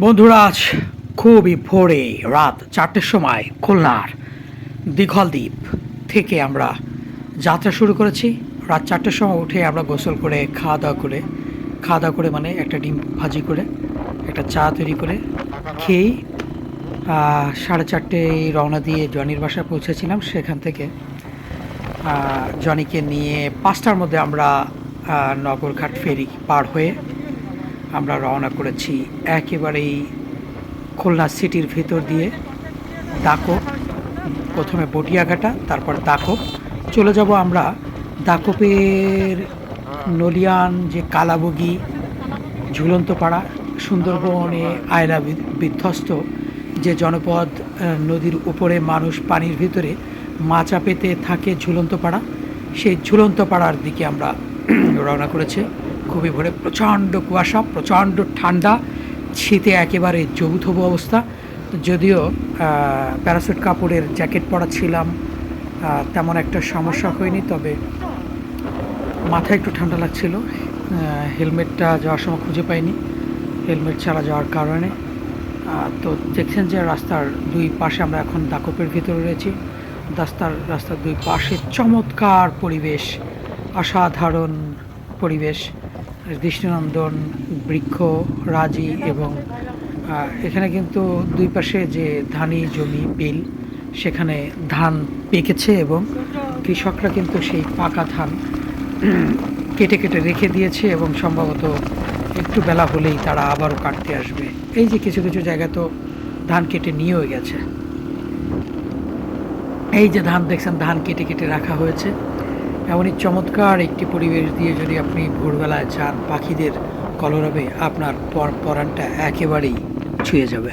বন্ধুরা, আজ খুবই ভোরে রাত 4টের সময় খুলনার দীঘলদ্বীপ থেকে আমরা যাত্রা শুরু করেছি। রাত 4টের সময় উঠে আমরা গোসল করে খাওয়া দাওয়া করে মানে একটা ডিম ভাজি করে একটা চা তৈরি করে খেয়েই 4:30 রওনা দিয়ে জনির বাসায় পৌঁছেছিলাম। সেখান থেকে জনিকে নিয়ে 5টার মধ্যে আমরা নগরঘাট ফেরি পার হয়ে আমরা রওনা করেছি একেবারেই খুলনা সিটির ভিতর দিয়ে দাকোপ, প্রথমে বটিয়াঘাটা, তারপর দাকোপ চলে যাব আমরা। দাকোপের নলিয়ান যে কালাবগি, ঝুলন্তপাড়া, সুন্দরবনে আয়লা বিধ্বস্ত যে জনপদ, নদীর উপরে মানুষ পানির ভিতরে মাচা পেতে থাকে, ঝুলন্তপাড়া, সেই ঝুলন্তপাড়ার দিকে আমরা রওনা করেছি। খুবই ভোরে, প্রচণ্ড কুয়াশা, প্রচণ্ড ঠান্ডা, শীতে একেবারে জবুথবু অবস্থা। যদিও প্যারাসুট কাপড়ের জ্যাকেট পরা ছিলাম, তেমন একটা সমস্যা হয়নি, তবে মাথায় একটু ঠান্ডা লাগছিল। হেলমেটটা যাওয়ার সময় খুঁজে পাইনি, হেলমেট ছাড়া যাওয়ার কারণে। তো দেখছেন যে রাস্তার দুই পাশে আমরা এখন দাকোপের ভিতরে রয়েছি। রাস্তার দুই পাশে চমৎকার পরিবেশ, অসাধারণ পরিবেশ, দৃষ্টিনন্দন বৃক্ষ রাজি, এবং এখানে কিন্তু দুই পাশে যে ধানি জমি বিল, সেখানে ধান পেকেছে এবং কৃষকরা কিন্তু সেই পাকা ধান কেটে কেটে রেখে দিয়েছে এবং সম্ভবত একটু বেলা হলেই তারা আবারও কাটতে আসবে। এই যে কিছু কিছু জায়গা তো ধান কেটে নিয়েও গেছে। এই যে ধান দেখছেন, ধান কেটে কেটে রাখা হয়েছে। এমনই চমৎকার একটি পরিবেশ দিয়ে যদি আপনি ভোরবেলায় যান, পাখিদের কলরবে আপনার পরাণটা একেবারেই ছুঁয়ে যাবে।